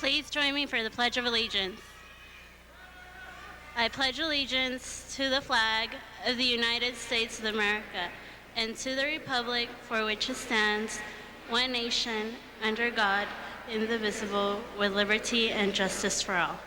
Please join me for the Pledge of Allegiance. I pledge allegiance to the flag of the United States of America and to the republic for which it stands, one nation, under God, indivisible, with liberty and justice for all.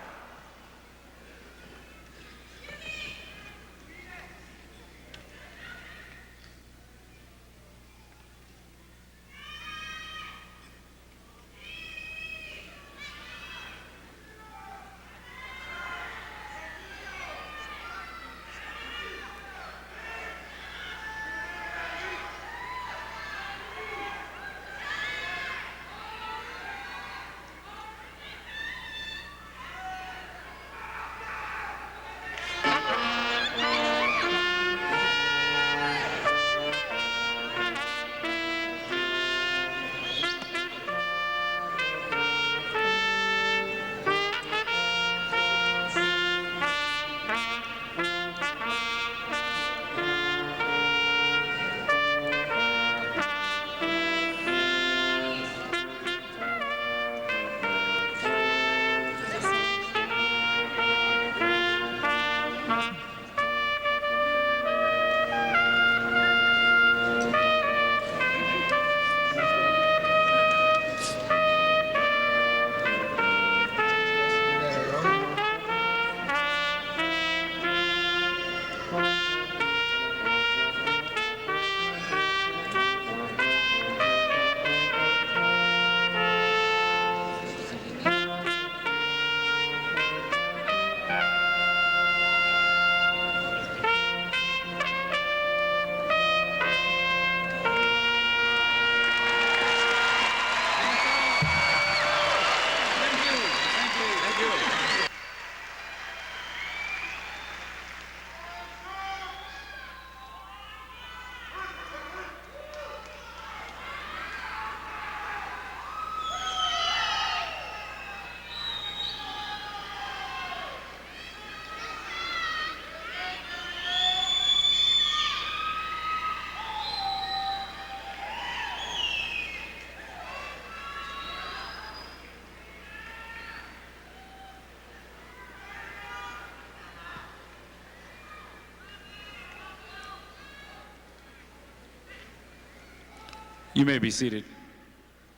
You may be seated.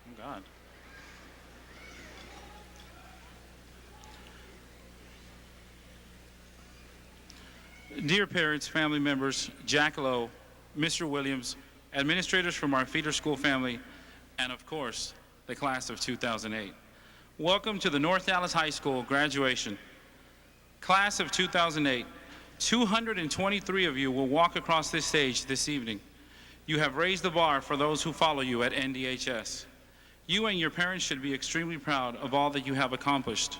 Oh, God. Dear parents, family members, Jack Lowe, Mr. Williams, administrators from our feeder school family, and of course, the class of 2008. Welcome to the North Dallas High School graduation. Class of 2008, 223 of you will walk across this stage this evening. You have raised the bar for those who follow you at NDHS. You and your parents should be extremely proud of all that you have accomplished.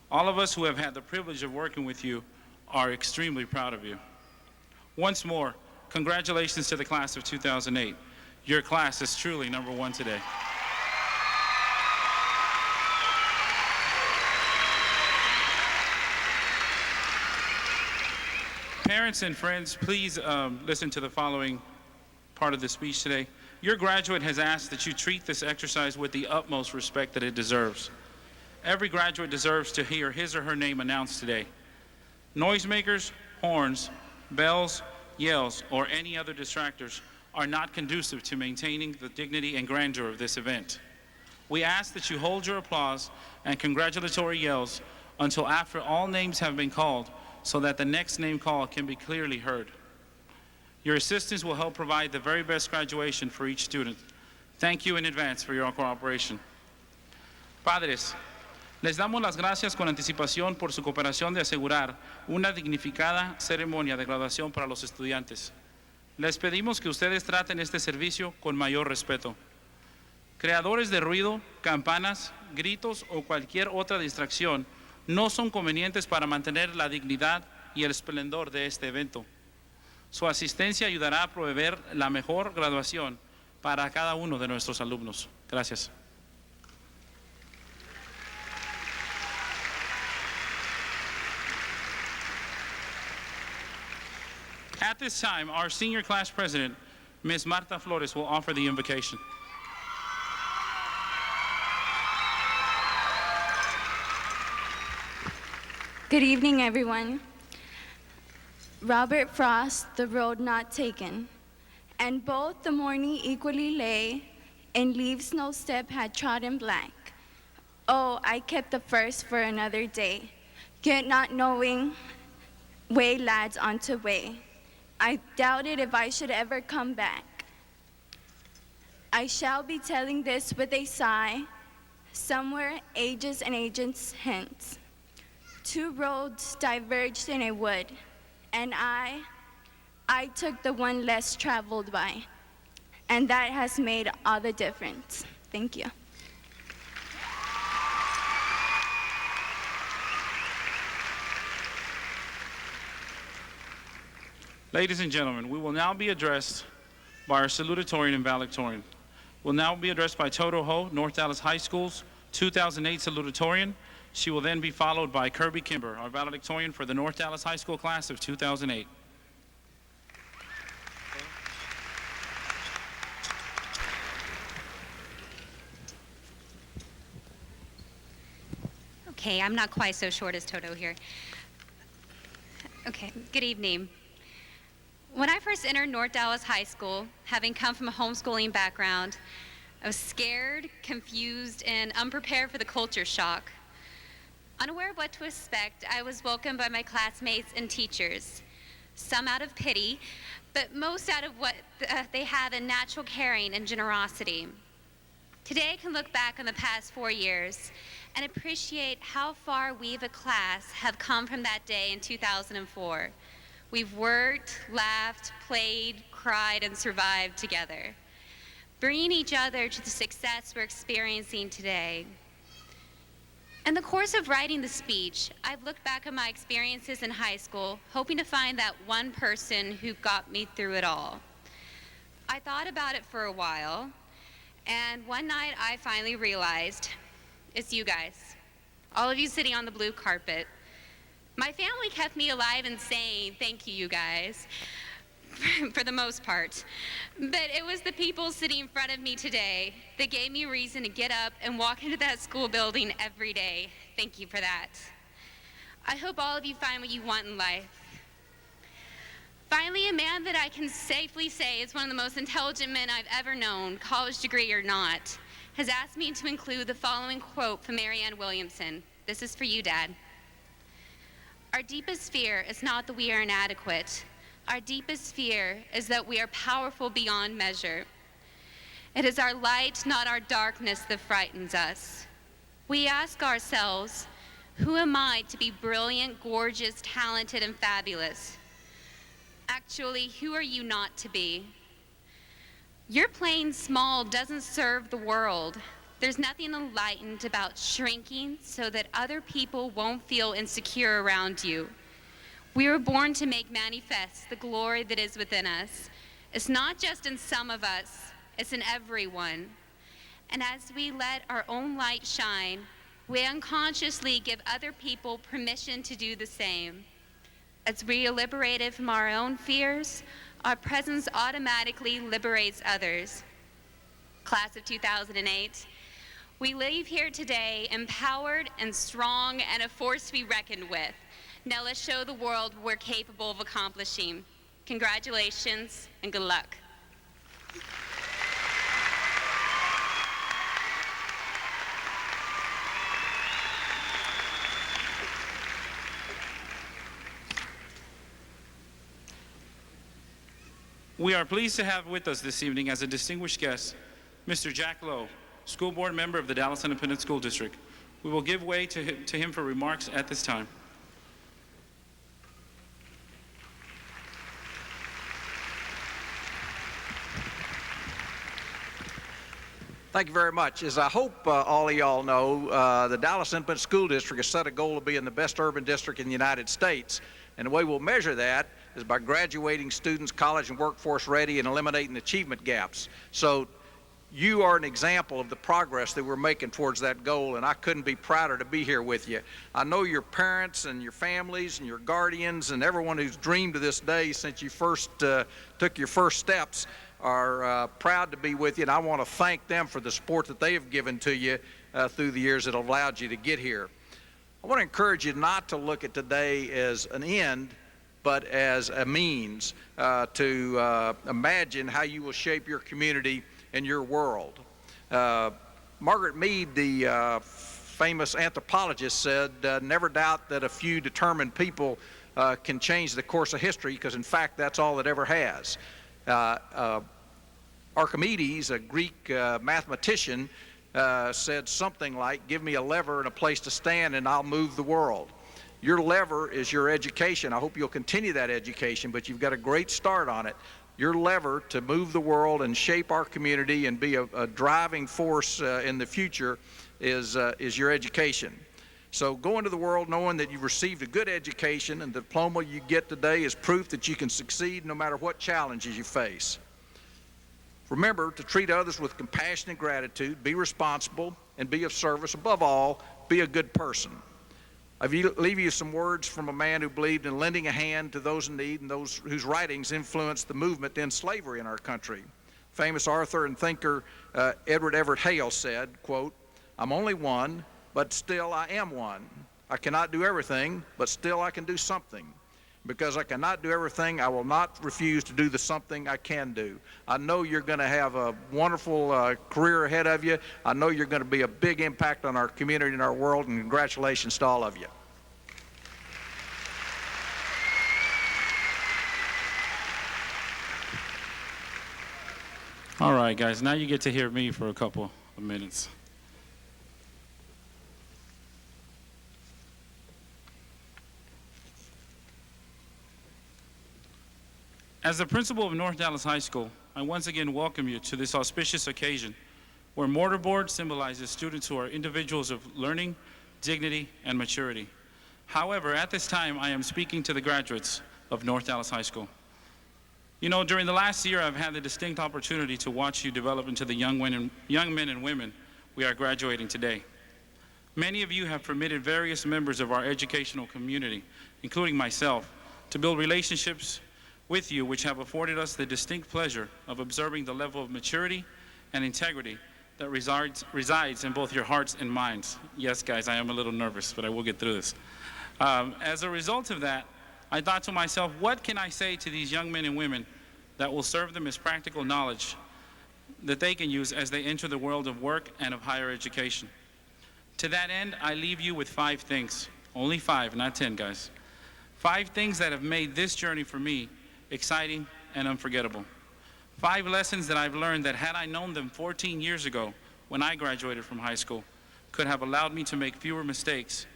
All of us who have had the privilege of working with you are extremely proud of you. Once more, congratulations to the class of 2008. Your class is truly number one today. Parents and friends, please listen to the following part of the speech today. Your graduate has asked that you treat this exercise with the utmost respect that it deserves. Every graduate deserves to hear his or her name announced today. Noisemakers, horns, bells, yells, or any other distractors are not conducive to maintaining the dignity and grandeur of this event. We ask that you hold your applause and congratulatory yells until after all names have been called so that the next name call can be clearly heard. Your assistance will help provide the very best graduation for each student. Thank you in advance for your cooperation. Padres, les damos las gracias con anticipación por su cooperación de asegurar una dignificada ceremonia de graduación para los estudiantes. Les pedimos que ustedes traten este servicio con mayor respeto. Creadores de ruido, campanas, gritos o cualquier otra distracción no son convenientes para mantener la dignidad y el esplendor de este evento. Su asistencia ayudará a proveer la mejor graduación para cada uno de nuestros alumnos. Gracias. At this time, our senior class president, Ms. Marta Flores, will offer the invocation. Good evening, everyone. Robert Frost, The Road Not Taken. And both the morning equally lay, and leaves no step had trodden black. Oh, I kept the first for another day, yet not knowing way lads onto way. I doubted if I should ever come back. I shall be telling this with a sigh, somewhere ages and ages hence. Two roads diverged in a wood, and I took the one less traveled by. And that has made all the difference. Thank you. Ladies and gentlemen, we will now be addressed by our salutatorian and valedictorian. Will now be addressed by Toto Ho, North Dallas High School's 2008 salutatorian. She will then be followed by Kirby Kimber, our valedictorian for the North Dallas High School class of 2008. Okay, I'm not quite so short as Toto here. Okay, good evening. When I first entered North Dallas High School, having come from a homeschooling background, I was scared, confused, and unprepared for the culture shock. Unaware of what to expect, I was welcomed by my classmates and teachers, some out of pity, but most out of what they have in natural caring and generosity. Today, I can look back on the past 4 years and appreciate how far we, the class, have come from that day in 2004. We've worked, laughed, played, cried, and survived together, bringing each other to the success we're experiencing today. In the course of writing the speech, I've looked back at my experiences in high school, hoping to find that one person who got me through it all. I thought about it for a while, and one night I finally realized it's you guys, all of you sitting on the blue carpet. My family kept me alive and sane, thank you guys, for the most part. But it was the people sitting in front of me today that gave me a reason to get up and walk into that school building every day. Thank you for that. I hope all of you find what you want in life. Finally, a man that I can safely say is one of the most intelligent men I've ever known, college degree or not, has asked me to include the following quote from Marianne Williamson. This is for you, Dad. Our deepest fear is not that we are inadequate. Our deepest fear is that we are powerful beyond measure. It is our light, not our darkness, that frightens us. We ask ourselves, who am I to be brilliant, gorgeous, talented, and fabulous? Actually, who are you not to be? Your playing small doesn't serve the world. There's nothing enlightened about shrinking so that other people won't feel insecure around you. We were born to make manifest the glory that is within us. It's not just in some of us, it's in everyone. And as we let our own light shine, we unconsciously give other people permission to do the same. As we are liberated from our own fears, our presence automatically liberates others. Class of 2008, we leave here today empowered and strong and a force to be reckoned with. Now let's show the world what we're capable of accomplishing. Congratulations and good luck. We are pleased to have with us this evening as a distinguished guest, Mr. Jack Lowe, School Board Member of the Dallas Independent School District. We will give way to him for remarks at this time. Thank you very much. As I hope all of y'all know, the Dallas Independent School District has set a goal of being the best urban district in the United States. And the way we'll measure that is by graduating students college and workforce ready and eliminating achievement gaps. So you are an example of the progress that we're making towards that goal, and I couldn't be prouder to be here with you. I know your parents and your families and your guardians and everyone who's dreamed of this day since you first took your first steps are proud to be with you, and I want to thank them for the support that they have given to you through the years that have allowed you to get here. I want to encourage you not to look at today as an end, but as a means to imagine how you will shape your community and your world. Margaret Mead, the famous anthropologist, said, never doubt that a few determined people can change the course of history, because in fact that's all it ever has. Archimedes, a Greek mathematician, said something like, give me a lever and a place to stand and I'll move the world. Your lever is your education. I hope you'll continue that education, but you've got a great start on it. Your lever to move the world and shape our community and be a driving force in the future is your education. So go into the world knowing that you've received a good education, and the diploma you get today is proof that you can succeed no matter what challenges you face. Remember to treat others with compassion and gratitude, be responsible, and be of service. Above all, be a good person. I leave you some words from a man who believed in lending a hand to those in need and those whose writings influenced the movement to end slavery in our country. Famous author and thinker Edward Everett Hale said, quote, I'm only one, but still I am one. I cannot do everything, but still I can do something. Because I cannot do everything, I will not refuse to do the something I can do. I know you're going to have a wonderful career ahead of you. I know you're going to be a big impact on our community and our world, and congratulations to all of you. All right, guys, now you get to hear me for a couple of minutes. As the principal of North Dallas High School, I once again welcome you to this auspicious occasion where mortarboard symbolizes students who are individuals of learning, dignity, and maturity. However, at this time, I am speaking to the graduates of North Dallas High School. You know, during the last year, I've had the distinct opportunity to watch you develop into the young men and women we are graduating today. Many of you have permitted various members of our educational community, including myself, to build relationships with you, which have afforded us the distinct pleasure of observing the level of maturity and integrity that resides in both your hearts and minds. Yes, guys, I am a little nervous, but I will get through this. As a result of that, I thought to myself, what can I say to these young men and women that will serve them as practical knowledge that they can use as they enter the world of work and of higher education? To that end, I leave you with 5 things. Only 5, not 10, guys. 5 things that have made this journey for me exciting and unforgettable. 5 lessons that I've learned that, had I known them 14 years ago when I graduated from high school, could have allowed me to make fewer mistakes,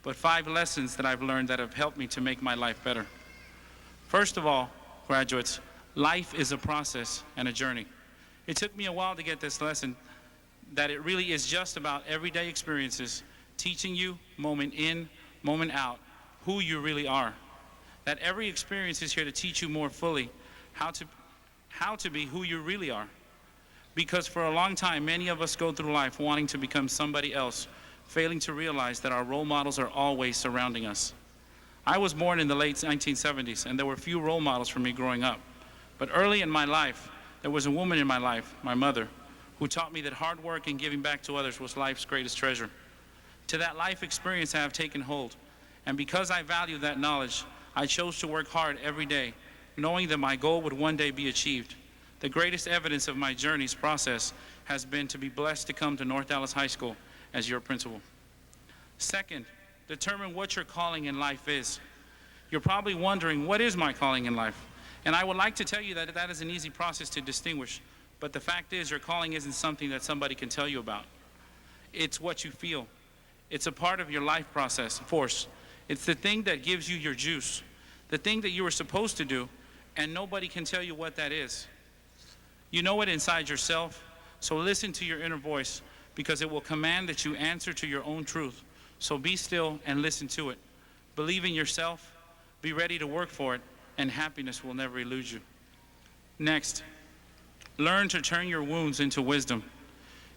but 5 lessons that I've learned that have helped me to make my life better. First of all, graduates, life is a process and a journey. It took me a while to get this lesson, that it really is just about everyday experiences, teaching you, moment in, moment out, who you really are. That every experience is here to teach you more fully how to be who you really are. Because for a long time, many of us go through life wanting to become somebody else, failing to realize that our role models are always surrounding us. I was born in the late 1970s, and there were few role models for me growing up. But early in my life, there was a woman in my life, my mother, who taught me that hard work and giving back to others was life's greatest treasure. To that life experience, I have taken hold. And because I value that knowledge, I chose to work hard every day, knowing that my goal would one day be achieved. The greatest evidence of my journey's process has been to be blessed to come to North Dallas High School as your principal. Second, determine what your calling in life is. You're probably wondering, what is my calling in life? And I would like to tell you that that is an easy process to distinguish, but the fact is your calling isn't something that somebody can tell you about. It's what you feel. It's a part of your life force. It's the thing that gives you your juice, the thing that you were supposed to do, and nobody can tell you what that is. You know it inside yourself, so listen to your inner voice, because it will command that you answer to your own truth. So be still and listen to it. Believe in yourself, be ready to work for it, and happiness will never elude you. Next, learn to turn your wounds into wisdom.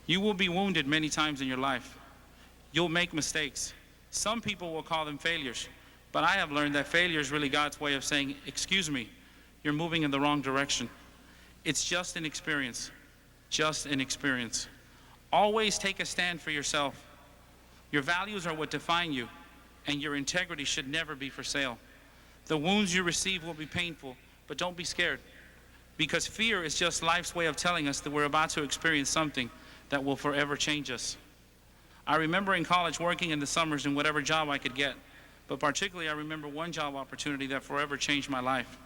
You will be wounded many times in your life. You'll make mistakes. Some people will call them failures, but I have learned that failure is really God's way of saying, excuse me, you're moving in the wrong direction. It's just an experience, just an experience. Always take a stand for yourself. Your values are what define you. and your integrity should never be for sale. The wounds you receive will be painful, but don't be scared, because fear is just life's way of telling us that we're about to experience something that will forever change us. I remember in college working in the summers in whatever job I could get, but particularly I remember one job opportunity that forever changed my life.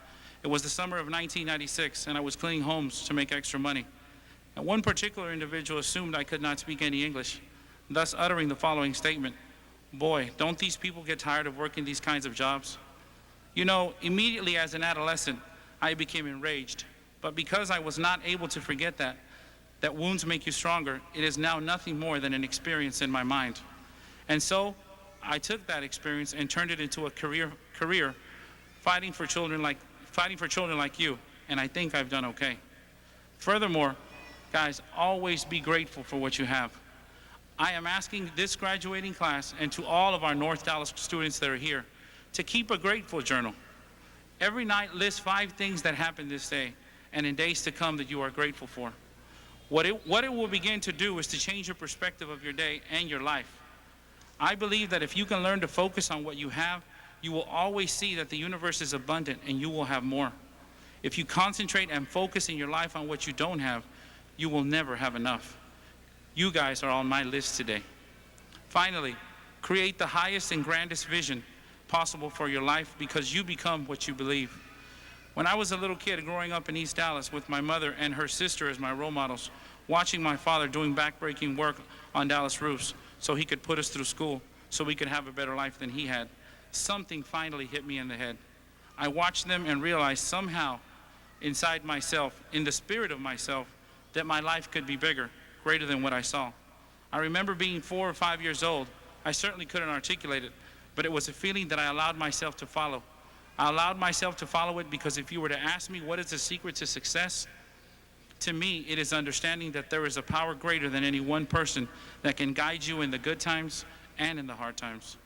It was the summer of 1996, and I was cleaning homes to make extra money. And one particular individual assumed I could not speak any English, thus uttering the following statement: "Boy, don't these people get tired of working these kinds of jobs?" You know, immediately as an adolescent, I became enraged. But because I was not able to forget that wounds make you stronger, it is now nothing more than an experience in my mind. And so I took that experience and turned it into a career fighting for children like you, and I think I've done okay. Furthermore, guys, always be grateful for what you have. I am asking this graduating class and to all of our North Dallas students that are here to keep a grateful journal. Every night list 5 things that happened this day and in days to come that you are grateful for. What it will begin to do is to change your perspective of your day and your life. I believe that if you can learn to focus on what you have, you will always see that the universe is abundant and you will have more. If you concentrate and focus in your life on what you don't have, you will never have enough. You guys are on my list today. Finally, create the highest and grandest vision possible for your life, because you become what you believe. When I was a little kid growing up in East Dallas with my mother and her sister as my role models, watching my father doing backbreaking work on Dallas roofs so he could put us through school so we could have a better life than he had, something finally hit me in the head. I watched them and realized somehow inside myself, in the spirit of myself, that my life could be bigger, greater than what I saw. I remember being 4 or 5 years old. I certainly couldn't articulate it, but it was a feeling that I allowed myself to follow. I allowed myself to follow it because if you were to ask me what is the secret to success, to me it is understanding that there is a power greater than any one person that can guide you in the good times and in the hard times.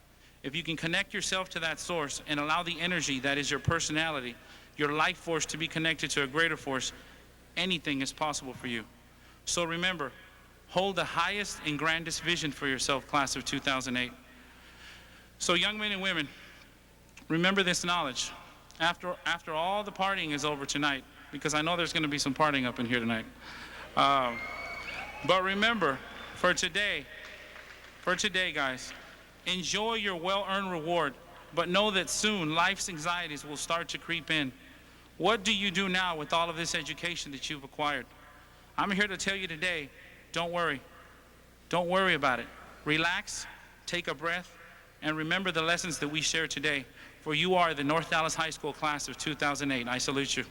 If you can connect yourself to that source and allow the energy that is your personality, your life force, to be connected to a greater force, anything is possible for you. So remember, hold the highest and grandest vision for yourself, class of 2008. So young men and women, remember this knowledge. After all the partying is over tonight, because I know there's going to be some partying up in here tonight. But remember, for today, guys, enjoy your well-earned reward, but know that soon life's anxieties will start to creep in. What do you do now with all of this education that you've acquired? I'm here to tell you today, don't worry. Don't worry about it. Relax, take a breath, and remember the lessons that we shared today, for you are the North Dallas High School class of 2008. I salute you.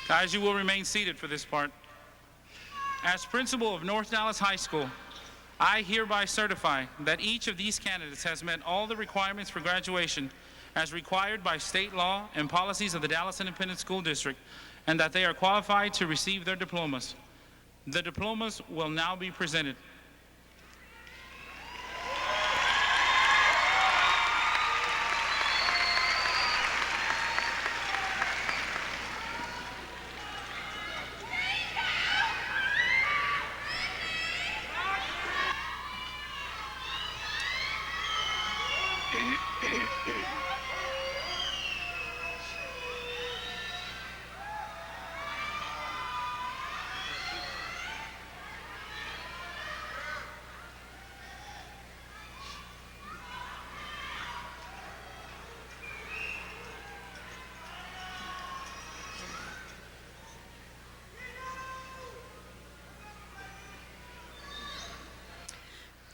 Guys, you will remain seated for this part. As principal of North Dallas High School, I hereby certify that each of these candidates has met all the requirements for graduation as required by state law and policies of the Dallas Independent School District, and that they are qualified to receive their diplomas. The diplomas will now be presented.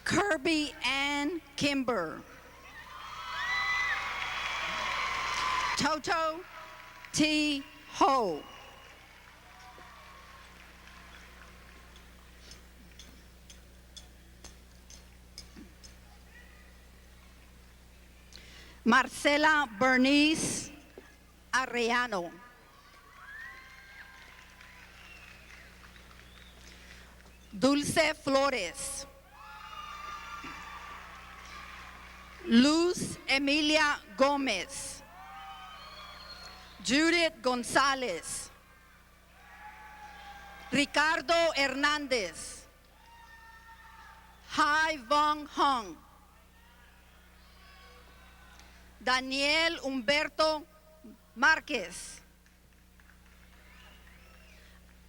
Kirby Ann Kimber. Toto T. Ho. Marcela Bernice Arellano. Dulce Flores. Luz Emilia Gomez. Judith Gonzalez, Ricardo Hernandez, Hai Vong Hong, Daniel Humberto Márquez,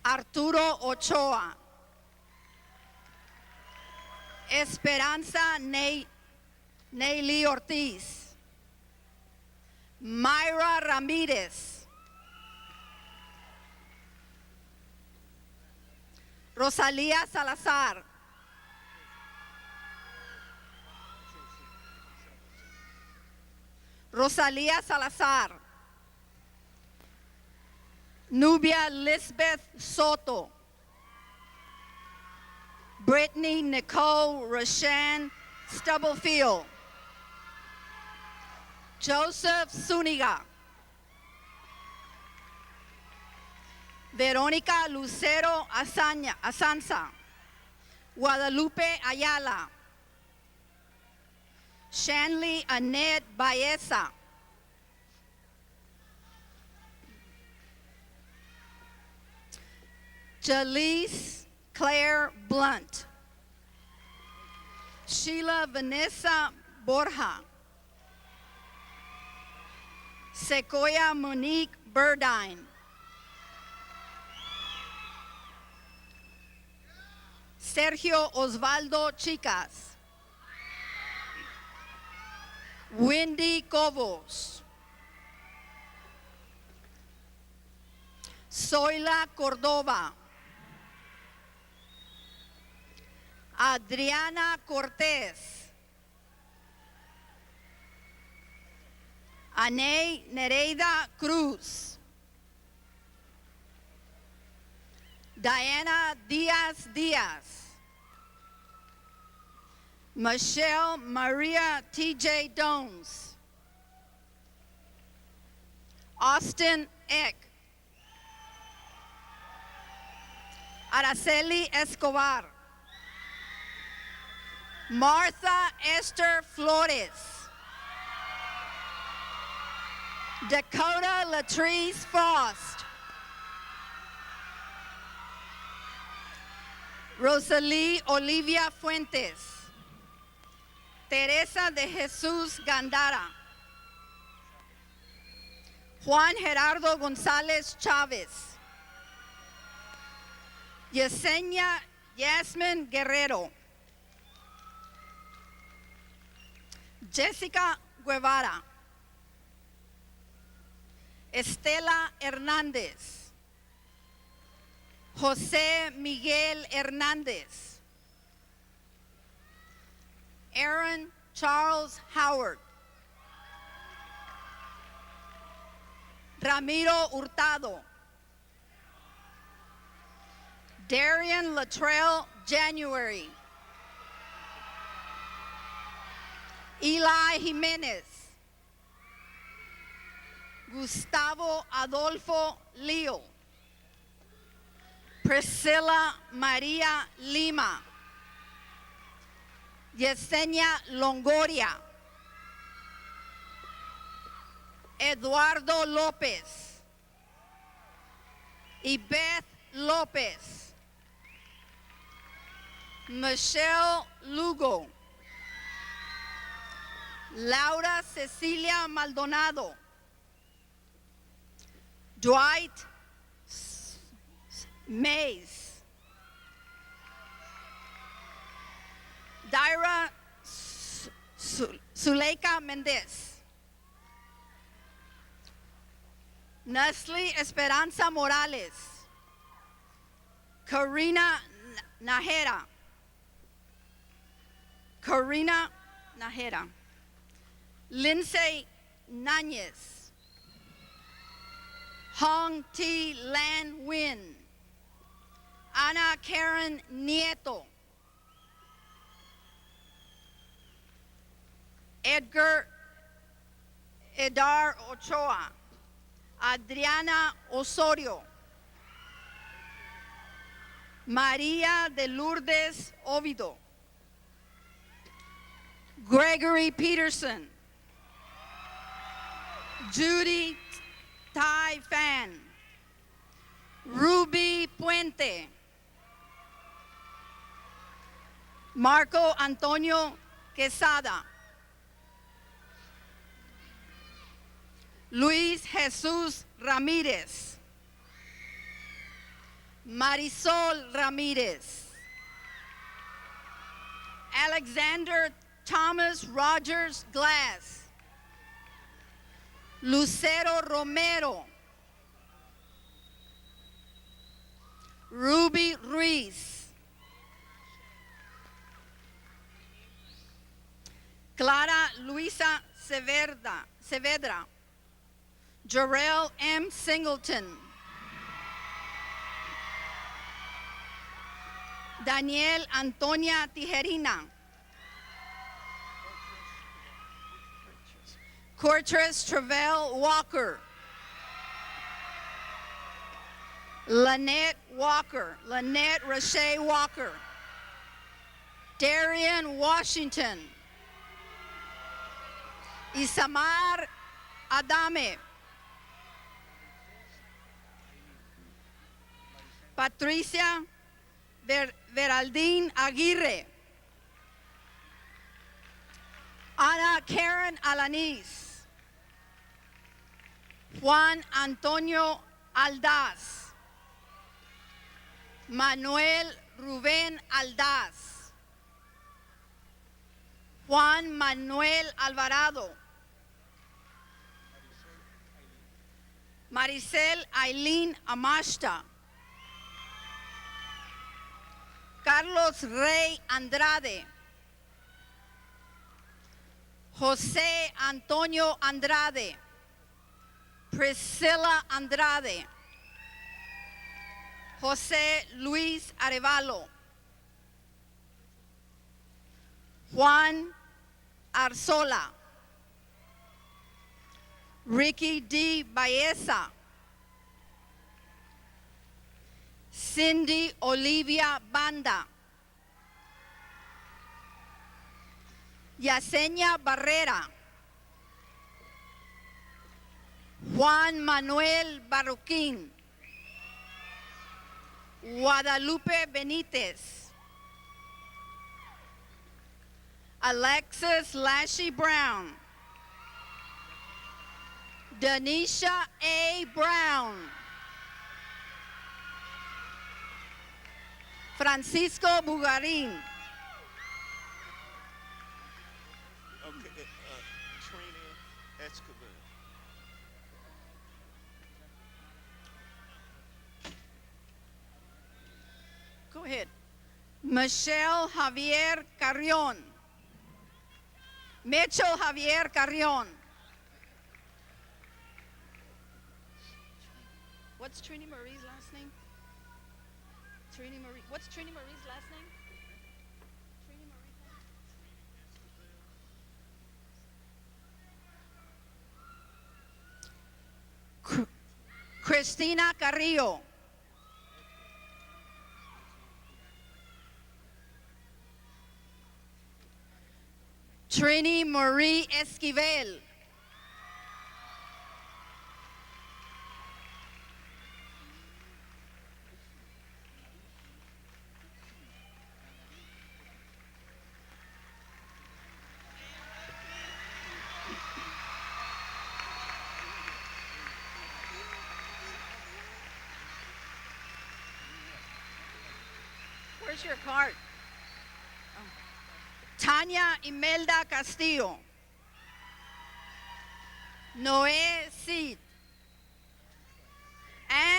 Arturo Ochoa, Esperanza Neyli Ortiz, Mayra Ramírez, Rosalía Salazar, Rosalía Salazar, Nubia Lisbeth Soto, Brittany Nicole Rashan Stubblefield, Joseph Zuniga, Verónica Lucero Asanza, Guadalupe Ayala, Shanley Annette Baeza, Jaleese Claire Blunt, Sheila Vanessa Borja, Sequoia Monique Burdine, Sergio Osvaldo Chicas, Wendy Cobos, Zoila Cordova, Adriana Cortez, Aney Nereida Cruz, Diana Diaz Diaz, Michelle Maria T.J. Dones, Austin Eck, Araceli Escobar, Martha Esther Flores, Dakota Latrice Frost, Rosalie Olivia Fuentes, Teresa de Jesús Gandara, Juan Gerardo González Chávez, Yesenia Yasmin Guerrero, Jessica Guevara, Estela Hernández, José Miguel Hernández, Aaron Charles Howard, Ramiro Hurtado, Darian Latrell January, Eli Jimenez, Gustavo Adolfo Leo, Priscilla Maria Lima, Yesenia Longoria, Eduardo López, Ibeth López, Michelle Lugo, Laura Cecilia Maldonado, Dwight Mays, Daira Zuleika Mendez, Nestle Esperanza Morales, Karina Najera, Lindsay Nanez, Hong T. Lan Win, Ana Karen Nieto, Edgar Edar Ochoa, Adriana Osorio, María de Lourdes Ovido, Gregory Peterson, Judy Tai Fan, Ruby Puente, Marco Antonio Quesada, Luis Jesus Ramirez, Marisol Ramirez, Alexander Thomas Rogers Glass, Lucero Romero, Ruby Ruiz, Clara Luisa Saavedra, Jarrell M. Singleton, Daniel Antonia Tijerina, Cortres Travell Walker, Lynette Rashay Walker, Darian Washington, Isamar Adame, Patricia Veraldine Aguirre, Ana Karen Alanis, Juan Antonio Aldaz, Manuel Rubén Aldaz, Juan Manuel Alvarado, Maricel Aileen Amashta, Carlos Rey Andrade, José Antonio Andrade, Priscilla Andrade, José Luis Arevalo, Juan Arzola, Ricky D. Baeza, Cindy Olivia Banda, Yesenia Barrera, Juan Manuel Barroquín, Guadalupe Benitez, Alexis Lashy Brown, Denisha A. Brown, Francisco Bugarin, Okay, Trina Escobar. go ahead, Michelle Javier Carrion, Mitchell Javier Carrion. What's Trini Marie's last name? Trini Marie. What's Trini Marie's last name? Trini Marie. Cristina Carrillo. Trini Marie Esquivel. Where's your card? Oh. Tanya Imelda Castillo. Noé Cid.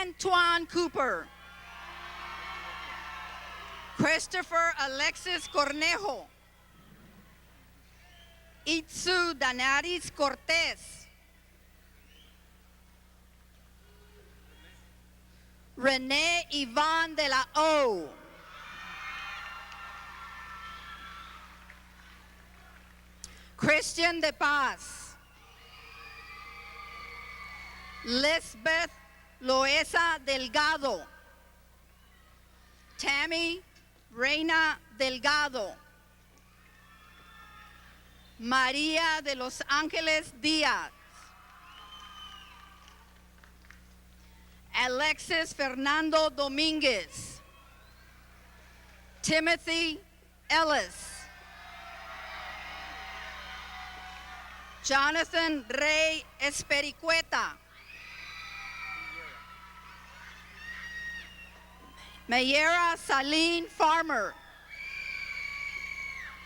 Antoine Cooper. Christopher Alexis Cornejo. Itzu Danaris Cortez. Renee Yvonne de la O. Christian de Paz. Lisbeth Loesa Delgado. Tammy Reina Delgado. María de los Ángeles Díaz. Alexis Fernando Dominguez. Timothy Ellis. Jonathan Rey Espericueta. Mayera Saline Farmer.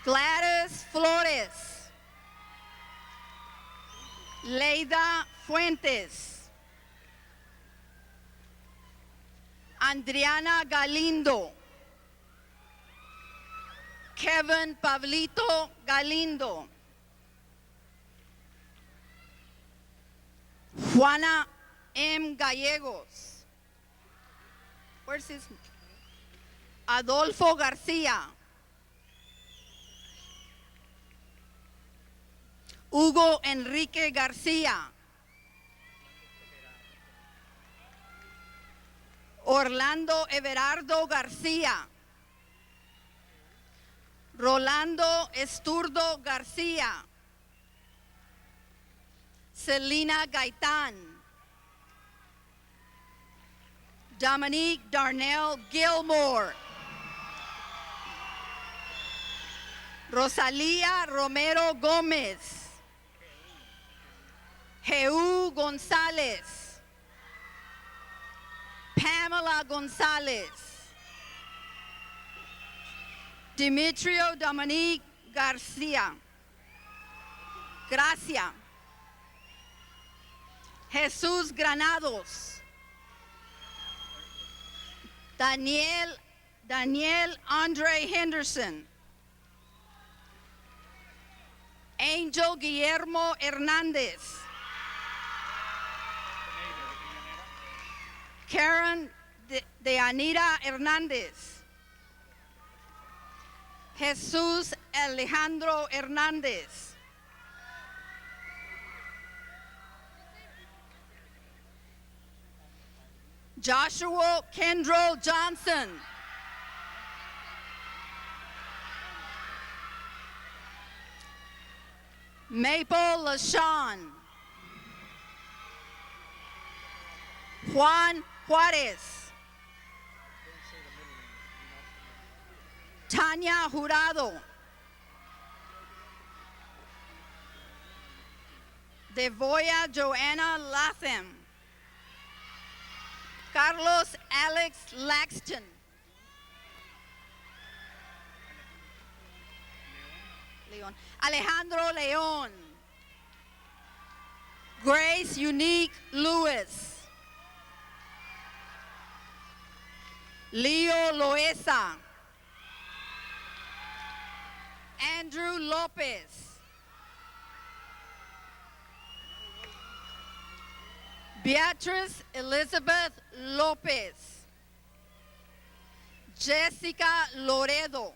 Gladys Flores. Leida Fuentes. Adriana Galindo. Kevin Pablito Galindo. Juana M. Gallegos. Where's his? Adolfo Garcia. Hugo Enrique Garcia. Orlando Everardo Garcia. Rolando Esturdo Garcia. Selena Gaitan. Dominique Darnell Gilmore. Rosalia Romero Gomez. Jeú González. Pamela González. Demetrio Dominique Garcia. Gracia. Jesús Granados. Daniel Andre Henderson. Angel Guillermo Hernández. Karen de Anira Hernández. Jesús Alejandro Hernández. Joshua Kendrell Johnson. Maple LaShawn. Juan Juarez. Tanya Jurado. Devoya Joanna Latham. Carlos Alex Laxton. Leon. Alejandro Leon. Grace Unique Lewis. Leo Loesa. Andrew Lopez. Beatrice Elizabeth Lopez. Jessica Loredo.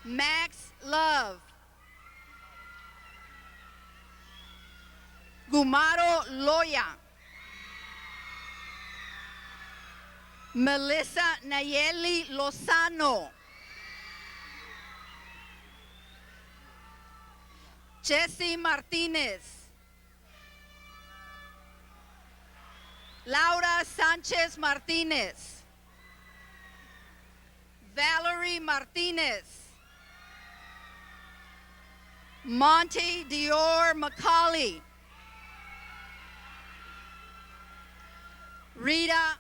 Max Love. Gumaro Loya. Melissa Nayeli Lozano. Jesse Martinez. Laura Sanchez Martinez. Valerie Martinez. Monty Dior Macaulay. Rita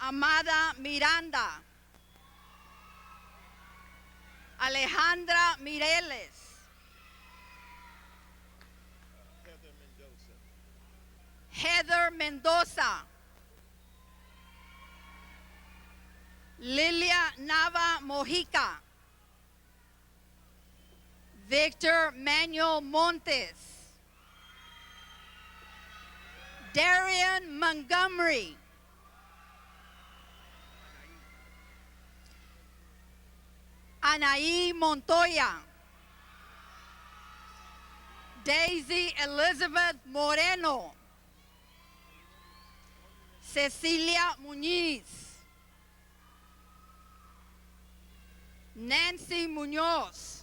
Amada Miranda. Alejandra Mireles. Heather Mendoza. Lilia Nava Mojica. Victor Manuel Montes. Darian Montgomery. Anaí Montoya. Daisy Elizabeth Moreno. Cecilia Muñiz. Nancy Muñoz.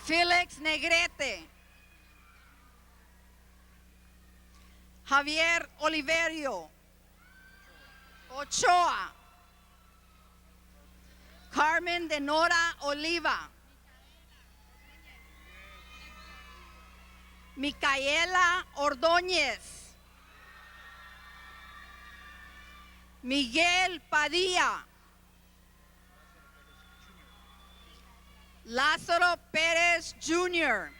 Felix Negrete. Javier Oliverio Ochoa, Carmen de Nora Oliva, Micaela Ordóñez, Miguel Padilla, Lázaro Pérez Jr.,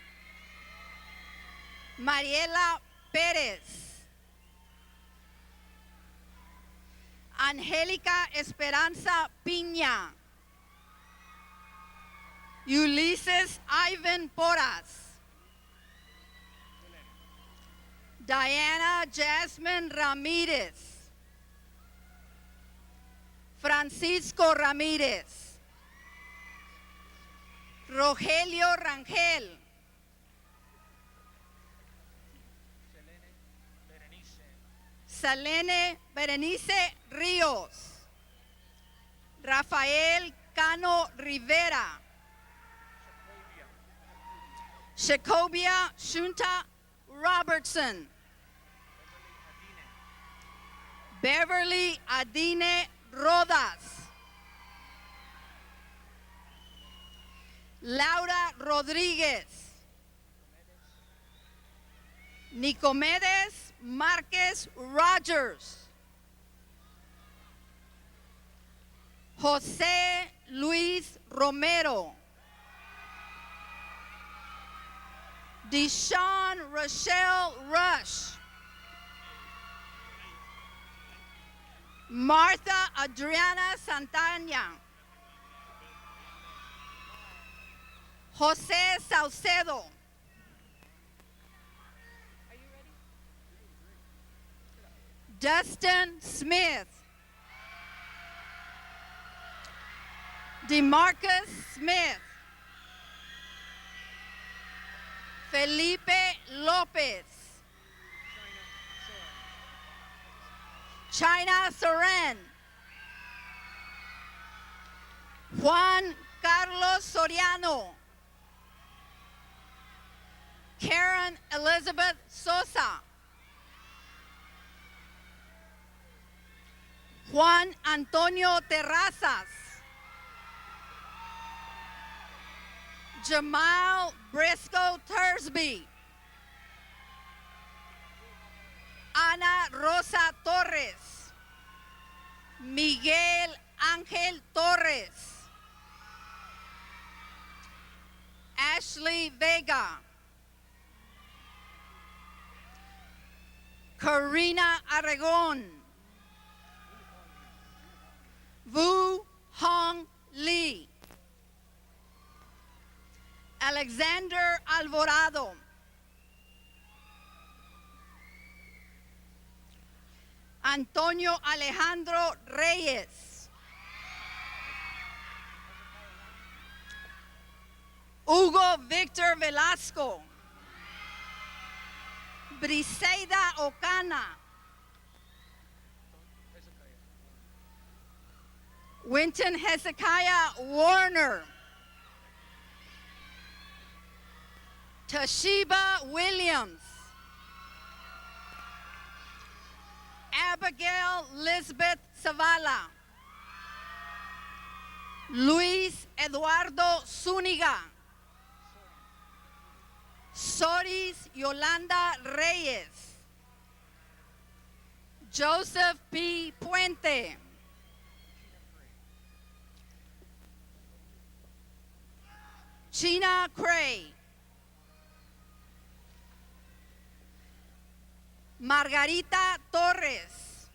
Mariela Pérez, Angélica Esperanza Piña, Ulises Ivan Porras, Diana Jasmine Ramírez, Francisco Ramírez, Rogelio Rangel, Selene Berenice Ríos, Rafael Cano Rivera, Shacobia Shunta Robertson, Beverly Adine Rodas, Laura Rodríguez, Nicomedes Márquez Rogers, José Luis Romero, Deshawn Rochelle Rush, Martha Adriana Santana, José Saucedo, Dustin Smith, DeMarcus Smith, Felipe Lopez, China Soren, Juan Carlos Soriano, Karen Elizabeth Sosa, Juan Antonio Terrazas, Jamal Briscoe Thursby, Ana Rosa Torres, Miguel Ángel Torres, Ashley Vega, Karina Aragon, Vu Hong Lee, Alexander Alvarado, Antonio Alejandro Reyes, Hugo Victor Velasco, Briseida Ocana, Winton Hezekiah Warner, Toshiba Williams, Abigail Lisbeth Zavala, Luis Eduardo Zúñiga, Soris Yolanda Reyes, Joseph P. Puente, China Cray, Margarita Torres,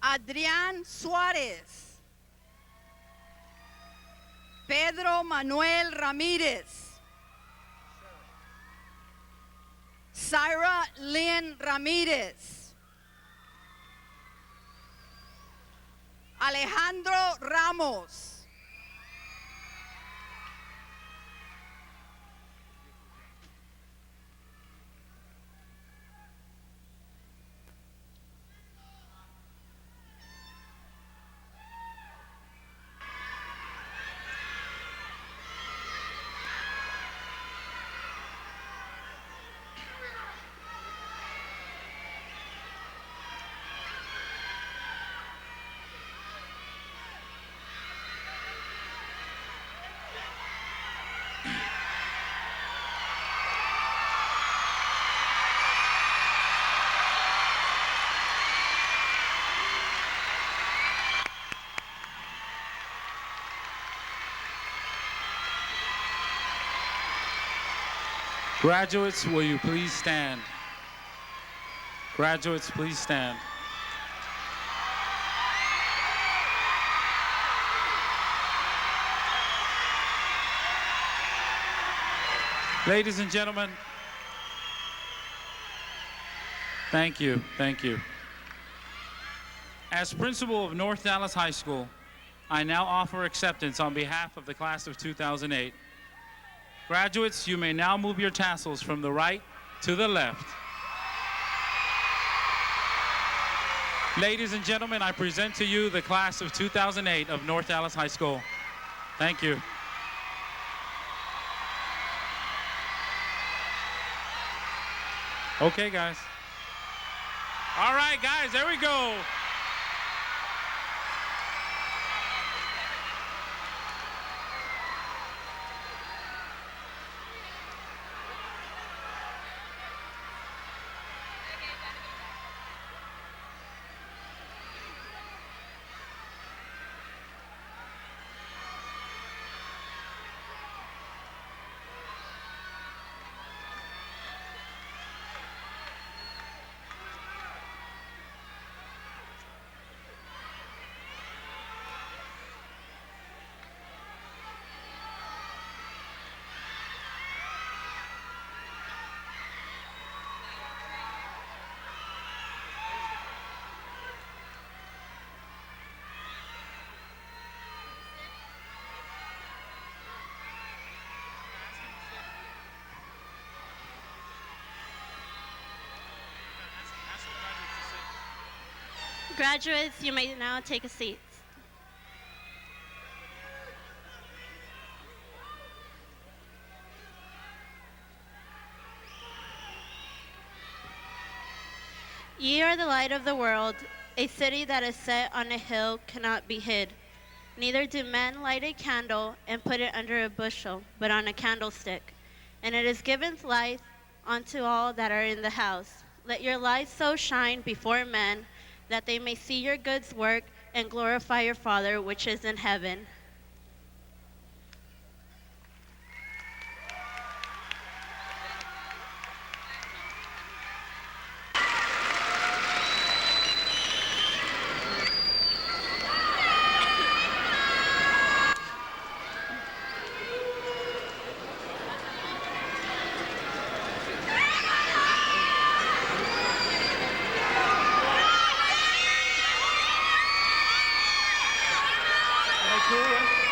Adrián Suárez, Pedro Manuel Ramírez, Syra Lynn Ramírez, Alejandro Ramos, Graduates, will you please stand? Graduates, please stand. Ladies and gentlemen, thank you, thank you. As principal of North Dallas High School, I now offer acceptance on behalf of the class of 2008. Graduates, you may now move your tassels from the right to the left. Ladies and gentlemen, I present to you the class of 2008 of North Dallas High School. Thank you. Okay, guys. All right, guys, there we go. Graduates, you may now take a seat. Ye are the light of the world. A city that is set on a hill cannot be hid. Neither do men light a candle and put it under a bushel, but on a candlestick. And it is given light unto all that are in the house. Let your light so shine before men that they may see your good work and glorify your Father which is in heaven. Cool, right?